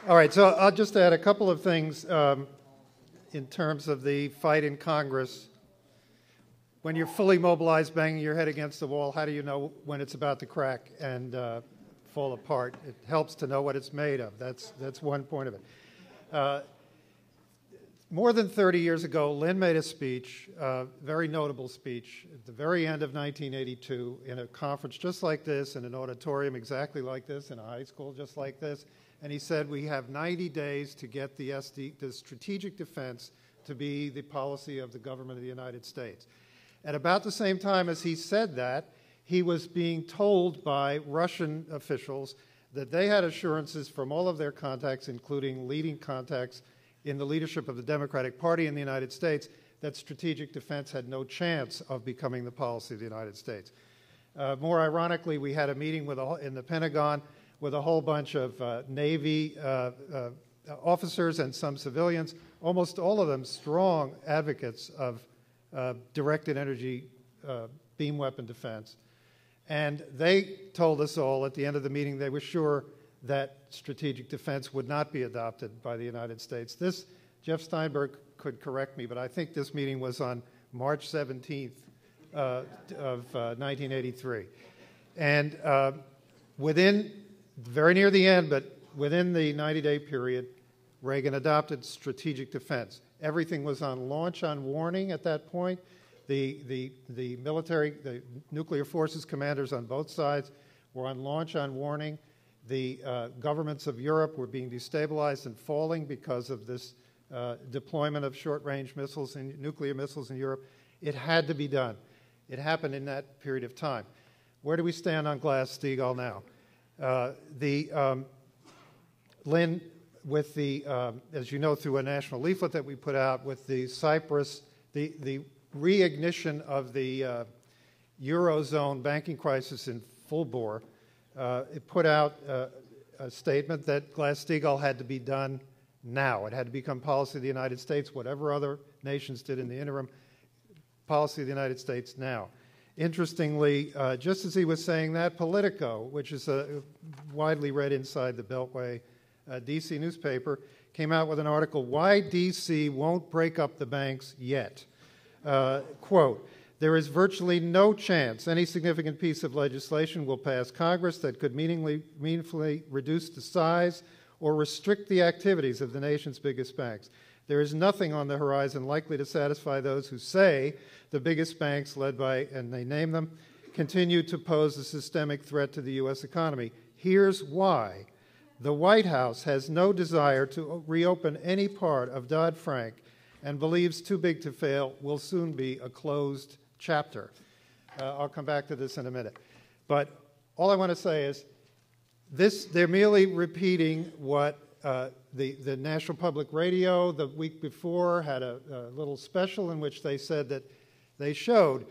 All right, so I'll just add a couple of things in terms of the fight in Congress. When you're fully mobilized, banging your head against the wall, how do you know when it's about to crack and fall apart? It helps to know what it's made of. That's one point of it. More than 30 years ago, Lynn made a speech, a very notable speech, at the very end of 1982 in a conference just like this, in an auditorium exactly like this, in a high school just like this. And he said, we have 90 days to get the strategic defense to be the policy of the government of the United States. At about the same time as he said that, he was being told by Russian officials that they had assurances from all of their contacts, including leading contacts in the leadership of the Democratic Party in the United States, that strategic defense had no chance of becoming the policy of the United States. More ironically, we had a meeting in the Pentagon with a whole bunch of Navy officers and some civilians, almost all of them strong advocates of directed energy beam weapon defense. And they told us all at the end of the meeting they were sure that strategic defense would not be adopted by the United States. This, Jeff Steinberg could correct me, but I think this meeting was on March 17th of 1983. And within, very near the end, but within the 90-day period, Reagan adopted strategic defense. Everything was on launch on warning at that point. The military, the nuclear forces commanders on both sides were on launch on warning. The governments of Europe were being destabilized and falling because of this deployment of short-range missiles and nuclear missiles in Europe. It had to be done. It happened in that period of time. Where do we stand on Glass-Steagall now? Lynn, with the, as you know, through a national leaflet that we put out with the Cyprus, the reignition of the Eurozone banking crisis in full bore, it put out a statement that Glass-Steagall had to be done now. It had to become policy of the United States, whatever other nations did in the interim, policy of the United States now. Interestingly, just as he was saying that, Politico, which is widely read inside the Beltway D.C. newspaper, came out with an article, Why D.C. Won't Break Up the Banks Yet. Quote, there is virtually no chance any significant piece of legislation will pass Congress that could meaningfully reduce the size or restrict the activities of the nation's biggest banks. There is nothing on the horizon likely to satisfy those who say the biggest banks, led by, and they name them, continue to pose a systemic threat to the U.S. economy. Here's why. The White House has no desire to reopen any part of Dodd-Frank and believes too big to fail will soon be a closed chapter. I'll come back to this in a minute. But all I want to say is they're merely repeating what the National Public Radio the week before had a little special in which they said that they showed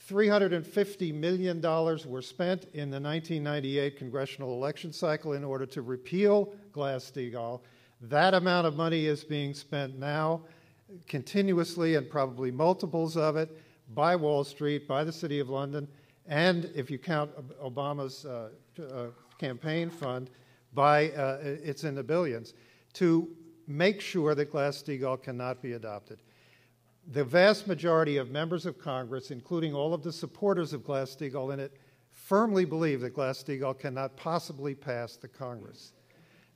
$350 million were spent in the 1998 congressional election cycle in order to repeal Glass-Steagall. That amount of money is being spent now continuously, and probably multiples of it, by Wall Street, by the City of London, and if you count Obama's campaign fund, it's in the billions, to make sure that Glass-Steagall cannot be adopted. The vast majority of members of Congress, including all of the supporters of Glass-Steagall in it, firmly believe that Glass-Steagall cannot possibly pass the Congress.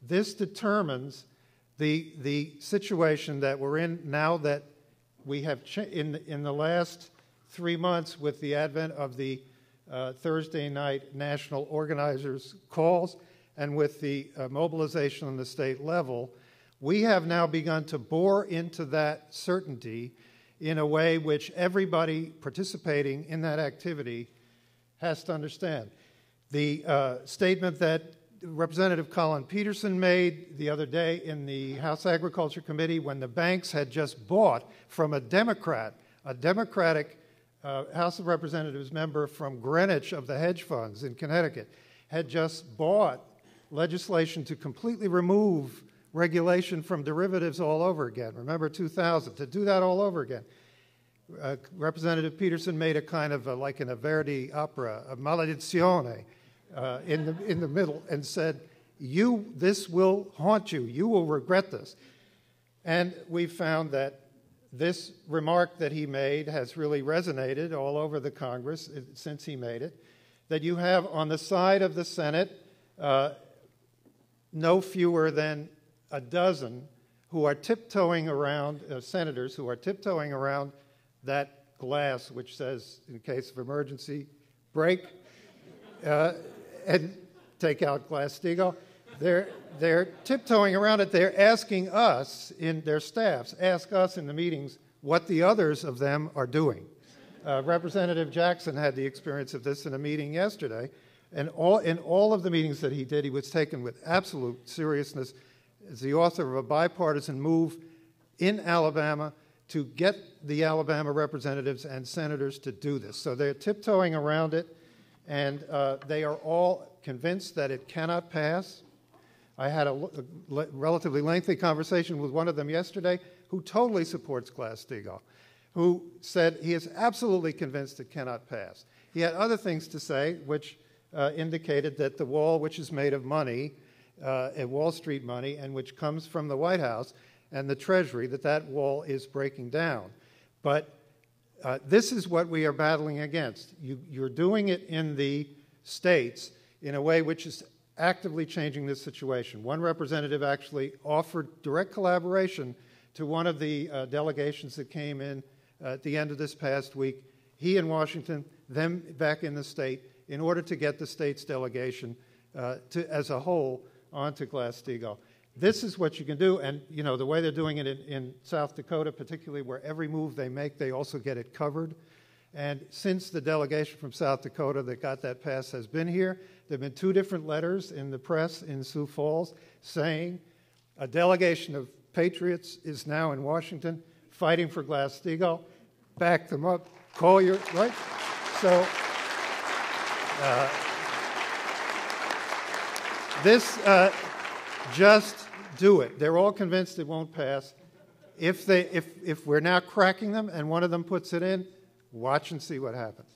This determines the situation that we're in now that we have in the last 3 months with the advent of the Thursday night national organizers' calls and with the mobilization on the state level, we have now begun to bore into that certainty in a way which everybody participating in that activity has to understand. The statement that Representative Colin Peterson made the other day in the House Agriculture Committee when the banks had just bought from a Democratic House of Representatives member from Greenwich of the hedge funds in Connecticut, had just bought legislation to completely remove regulation from derivatives all over again. Remember 2000, to do that all over again. Representative Peterson made a kind of like in a Verdi opera, a maledizione, in the middle, and said, This will haunt you. You will regret this. And we found that this remark that he made has really resonated all over the Congress since he made it, that you have on the side of the Senate no fewer than a dozen who are tiptoeing around, senators who are tiptoeing around that glass which says, in case of emergency, break, and take out Glass-Steagall. They're tiptoeing around it. They're asking us, their staffs, ask us in the meetings what the others of them are doing. Representative Jackson had the experience of this in a meeting yesterday, and in all of the meetings that he did, he was taken with absolute seriousness as the author of a bipartisan move in Alabama to get the Alabama representatives and senators to do this. So they're tiptoeing around it, and they are all convinced that it cannot pass. I had a relatively lengthy conversation with one of them yesterday who totally supports Glass-Steagall, who said he is absolutely convinced it cannot pass. He had other things to say which indicated that the wall, which is made of money, Wall Street money, and which comes from the White House and the Treasury, that wall is breaking down. But this is what we are battling against. You're doing it in the states in a way which is actively changing this situation. One representative actually offered direct collaboration to one of the delegations that came in at the end of this past week, he in Washington, them back in the state, in order to get the state's delegation as a whole onto Glass-Steagall. This is what you can do, and the way they're doing it in South Dakota, particularly where every move they make, they also get it covered. And since the delegation from South Dakota that got that pass has been here, there have been 2 different letters in the press in Sioux Falls saying a delegation of patriots is now in Washington fighting for Glass-Steagall. Back them up. Call your, right? So just do it. They're all convinced it won't pass. If we're now cracking them and one of them puts it in, watch and see what happens.